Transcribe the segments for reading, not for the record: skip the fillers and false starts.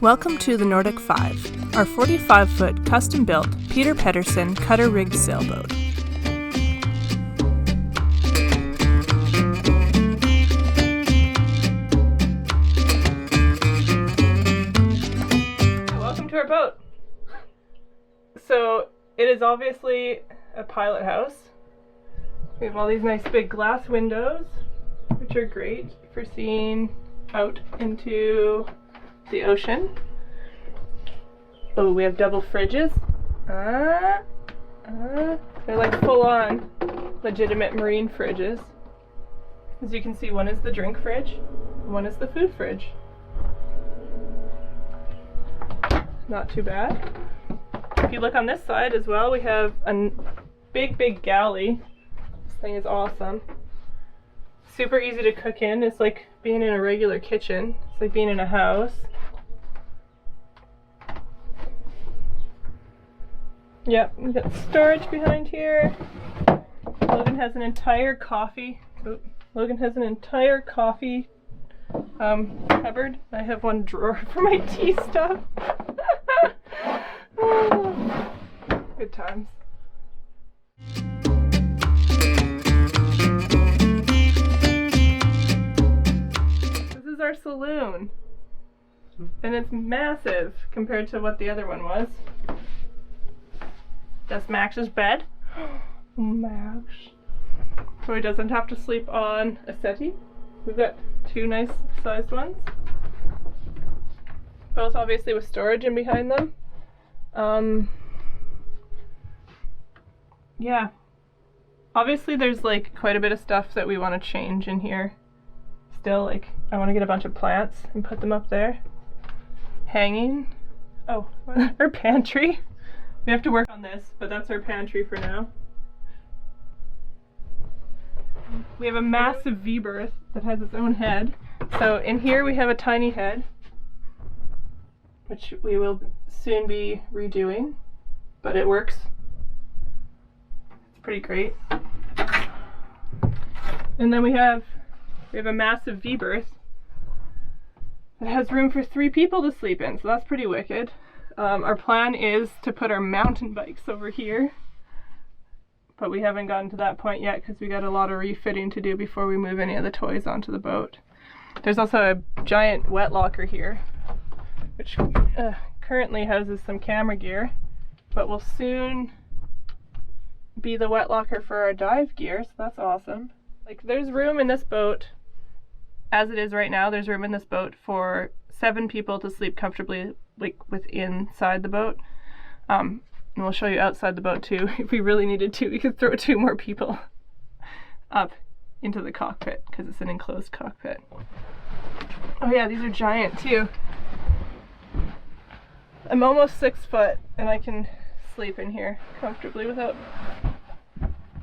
Welcome to the Nordic 5, our 45-foot custom-built Peder Pederson cutter-rigged sailboat. Welcome to our boat. So it is obviously a pilot house. We have all these nice big glass windows, which are great for seeing out into the ocean. Oh, we have double fridges. They're like full-on legitimate marine fridges. As you can see, one is the drink fridge, one is the food fridge. Not too bad. If you look on this side as well, we have a big galley. This thing is awesome. Super easy to cook in. It's like being in a regular kitchen. It's like being in a house. Yep, we've got storage behind here. Logan has an entire coffee cupboard. I have one drawer for my tea stuff. Good times. This is our saloon. And it's massive compared to what the other one was. That's Max's bed. Max. So he doesn't have to sleep on a settee. We've got two nice sized ones. Both obviously with storage in behind them. Yeah. Obviously there's like quite a bit of stuff that we want to change in here. Still, like, I want to get a bunch of plants and put them up there. Hanging. Oh, our pantry. We have to work on this, but that's our pantry for now. We have a massive V-berth that has its own head. So in here we have a tiny head, which we will soon be redoing, but it works. It's pretty great. And then we have a massive V-berth that has room for 3 people to sleep in, so that's pretty wicked. Our plan is to put our mountain bikes over here, but we haven't gotten to that point yet because we got a lot of refitting to do before we move any of the toys onto the boat. There's also a giant wet locker here, which currently houses some camera gear, but will soon be the wet locker for our dive gear, so that's awesome. Like, there's room in this boat, as it is right now, there's room in this boat for 7 people to sleep comfortably, like inside the boat. And we'll show you outside the boat too. If we really needed to, we could throw 2 more people up into the cockpit because it's an enclosed cockpit. Oh yeah, these are giant too. I'm almost 6 foot and I can sleep in here comfortably without,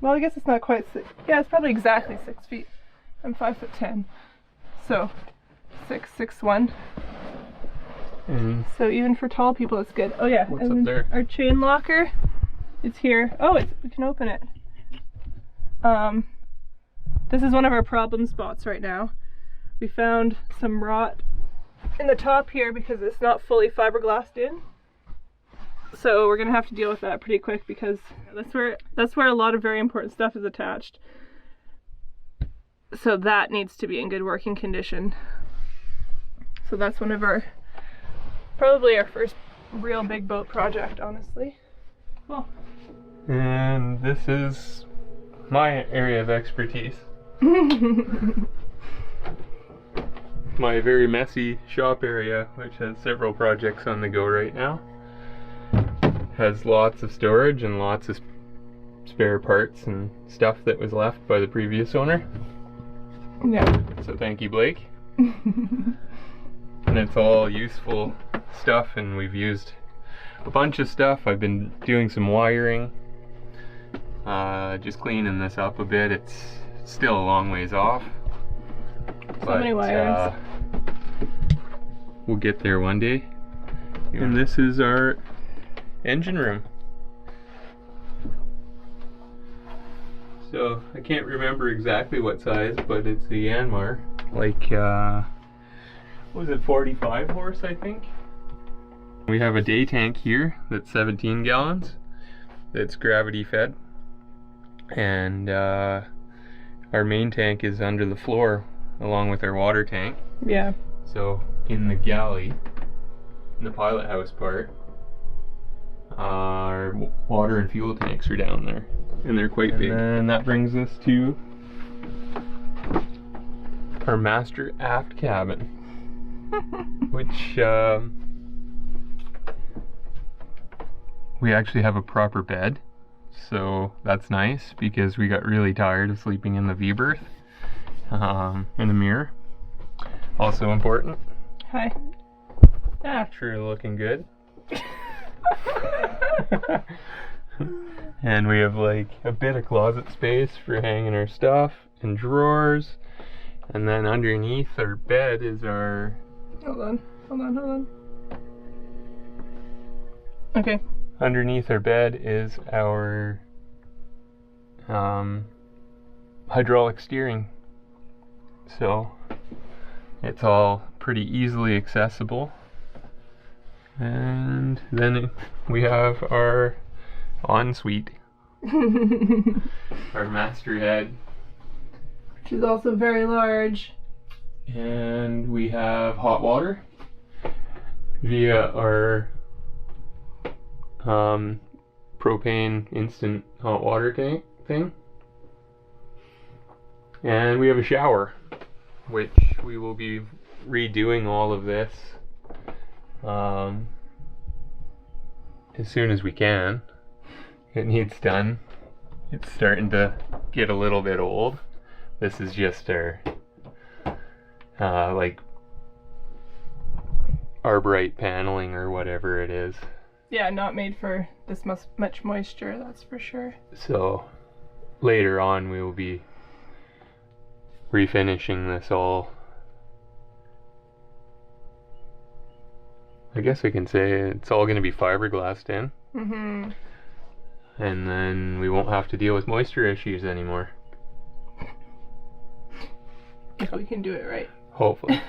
well, I guess it's not quite 6. Yeah, it's probably exactly 6 feet. I'm 5'10". So 6'1". So even for tall people, it's good. Oh yeah, what's up there? Our chain locker is here. Oh, we can open it. This is one of our problem spots right now. We found some rot in the top here because it's not fully fiberglassed in. So we're gonna have to deal with that pretty quick because that's where a lot of very important stuff is attached. So that needs to be in good working condition. So that's one of our, probably our first real big boat project, honestly. Cool. And this is my area of expertise. My very messy shop area, which has several projects on the go right now. Has lots of storage and lots of spare parts and stuff that was left by the previous owner. Yeah. So thank you, Blake. And it's all useful stuff, and we've used a bunch of stuff. I've been doing some wiring, just cleaning this up a bit. It's still a long ways off. So many wires. We'll get there one day. And this is our engine room. So I can't remember exactly what size, but it's the Yanmar. Like, what was it, 45 horse, I think? We have a day tank here that's 17 gallons. That's gravity fed. And our main tank is under the floor along with our water tank. Yeah. So in the galley, in the pilot house part, our water and fuel tanks are down there, and they're quite big. And that brings us to our master aft cabin, which we actually have a proper bed, so that's nice because we got really tired of sleeping in the V-berth. In the mirror, also important. Hi. Ah. Sure, looking good. And we have like a bit of closet space for hanging our stuff and drawers. And then underneath our bed is our... Hold on. Okay. Underneath our bed is our hydraulic steering. So it's all pretty easily accessible. And then we have our ensuite, our master head, which is also very large. And we have hot water via our propane instant hot water tank thing. And we have a shower, which we will be redoing all of this as soon as we can. It needs done. It's starting to get a little bit old. This is just our like arborite paneling or whatever it is. Yeah, not made for this much moisture, that's for sure. So later on we will be refinishing this all. I guess I can say it's all going to be fiberglassed in. Mm-hmm. And then we won't have to deal with moisture issues anymore. If we can do it right. Hopefully.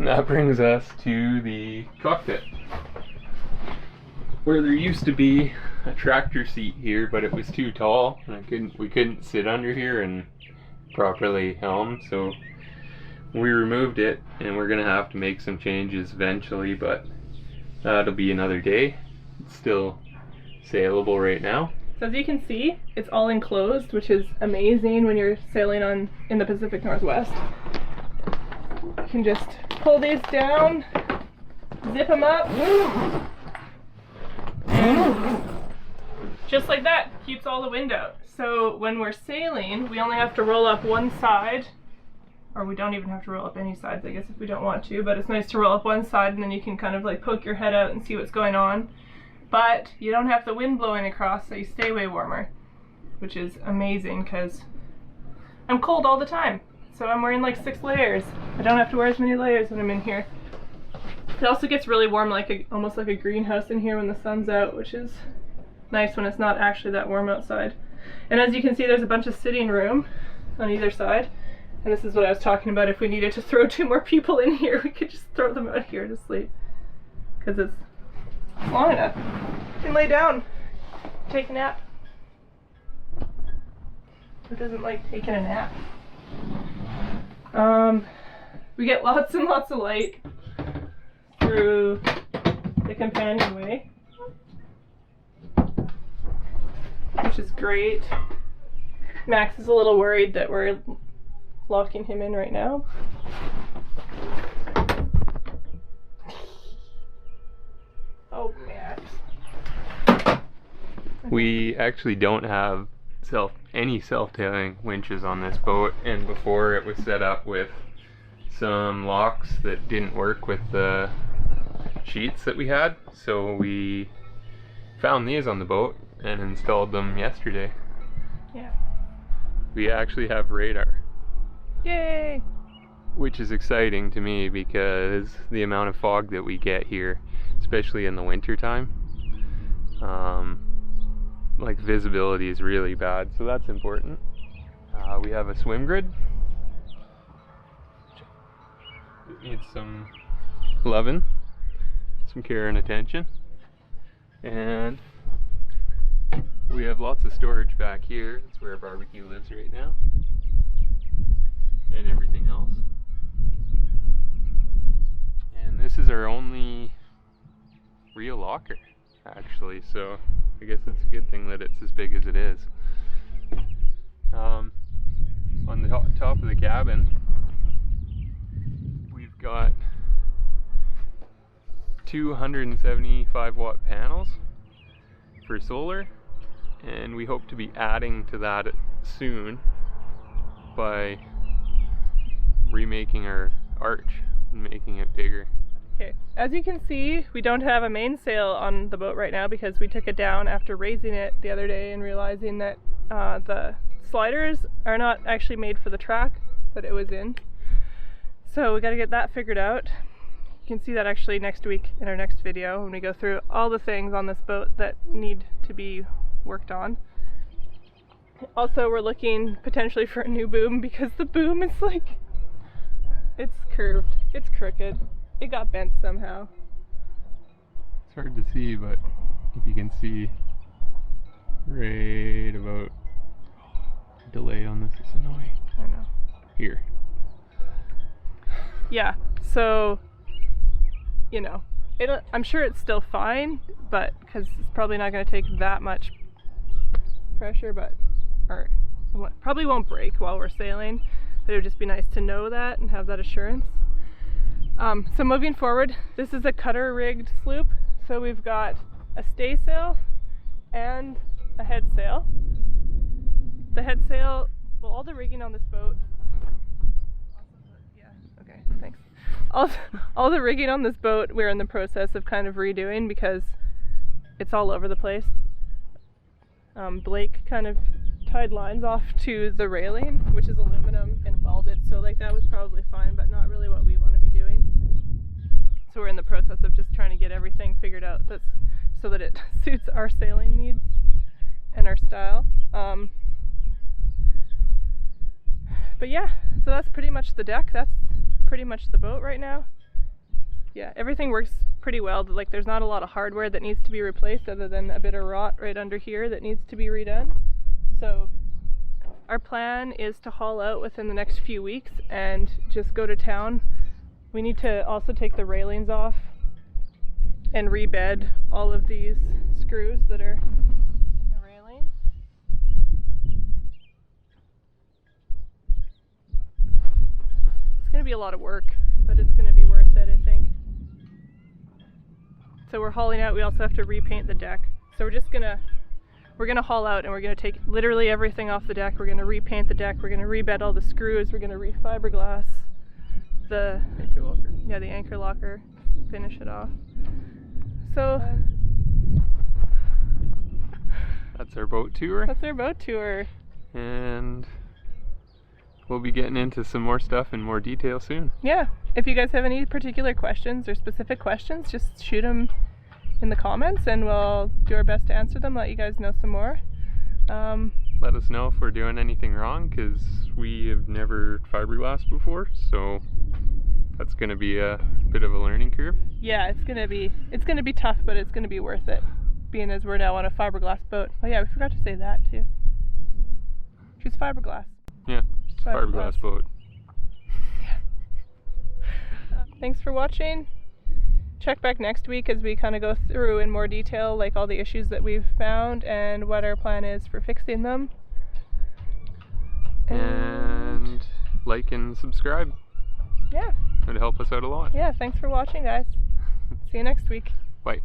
That brings us to the cockpit, where there used to be a tractor seat here, but it was too tall and we couldn't sit under here and properly helm, so we removed it, and we're gonna have to make some changes eventually, but that'll be another day. It's still sailable right now. So as you can see, it's all enclosed, which is amazing when you're sailing in the Pacific Northwest. You can just pull these down, zip them up, and just like that, keeps all the wind out. So when we're sailing, we only have to roll up one side, or we don't even have to roll up any sides, I guess, if we don't want to, but it's nice to roll up one side and then you can kind of like poke your head out and see what's going on. But you don't have the wind blowing across, so you stay way warmer, which is amazing because I'm cold all the time. So I'm wearing like 6 layers. I don't have to wear as many layers when I'm in here. It also gets really warm, almost like a greenhouse in here when the sun's out, which is nice when it's not actually that warm outside. And as you can see, there's a bunch of sitting room on either side. And this is what I was talking about. If we needed to throw 2 more people in here, we could just throw them out here to sleep. Because it's long enough. You can lay down, take a nap. Who doesn't like taking a nap? We get lots and lots of light through the companionway, which is great. Max is a little worried that we're locking him in right now. Oh, Max. We actually don't have any self-tailing winches on this boat, and before it was set up with some locks that didn't work with the sheets that we had, so we found these on the boat and installed them yesterday. Yeah. We actually have radar. Yay! Which is exciting to me because the amount of fog that we get here, especially in the winter time, like visibility is really bad, so that's important. We have a swim grid. It needs some loving, some care and attention. And we have lots of storage back here. That's where our barbecue lives right now. And everything else. And this is our only real locker, actually, so I guess it's a good thing that it's as big as it is. On the top of the cabin, we've got 275 watt panels for solar, and we hope to be adding to that soon by remaking our arch and making it bigger. Okay, as you can see, we don't have a mainsail on the boat right now because we took it down after raising it the other day and realizing that the sliders are not actually made for the track that it was in. So we got to get that figured out. You can see that actually next week in our next video when we go through all the things on this boat that need to be worked on. Also, we're looking potentially for a new boom because the boom is like, it's curved, it's crooked, it got bent somehow. It's hard to see, but if you can see right about delay on this is annoying. I know. Here. Yeah, so, you know, I'm sure it's still fine, but because it's probably not going to take that much pressure, but probably won't break while we're sailing. But it would just be nice to know that and have that assurance. So moving forward, this is a cutter rigged sloop. So we've got a staysail and a headsail. The headsail, well, all the rigging on this boat, yeah, okay, thanks. All the rigging on this boat we're in the process of kind of redoing because it's all over the place. Blake kind of tied lines off to the railing, which is aluminum and welded, so like that was probably fine, but not really what we want to be doing. So we're in the process of just trying to get everything figured out so that it suits our sailing needs and our style. But yeah, so that's pretty much the deck. That's pretty much the boat right now. Yeah, everything works pretty well. Like there's not a lot of hardware that needs to be replaced other than a bit of rot right under here that needs to be redone. So our plan is to haul out within the next few weeks and just go to town. We need to also take the railings off and rebed all of these screws that are in the railing. It's going to be a lot of work, but it's going to be worth it, I think. So we're hauling out. We also have to repaint the deck. So we're gonna haul out and we're gonna take literally everything off the deck. We're gonna repaint the deck. We're gonna rebed all the screws. We're gonna re-fibreglass the anchor locker. Yeah, the anchor locker. Finish it off. So that's our boat tour. That's our boat tour. And we'll be getting into some more stuff in more detail soon. Yeah. If you guys have any particular questions or specific questions, just shoot them in the comments and we'll do our best to answer them, let you guys know some more. Let us know if we're doing anything wrong, because we have never fiberglassed before, so that's going to be a bit of a learning curve. Yeah, it's going to be tough, but it's going to be worth it, being as we're now on a fiberglass boat. Oh yeah, we forgot to say that too. She's fiberglass. Yeah, it's a fiberglass boat. Thanks for watching. Check back next week as we kind of go through in more detail like all the issues that we've found and what our plan is for fixing them. And like and subscribe. Yeah. It would help us out a lot. Yeah, thanks for watching, guys. See you next week. Bye.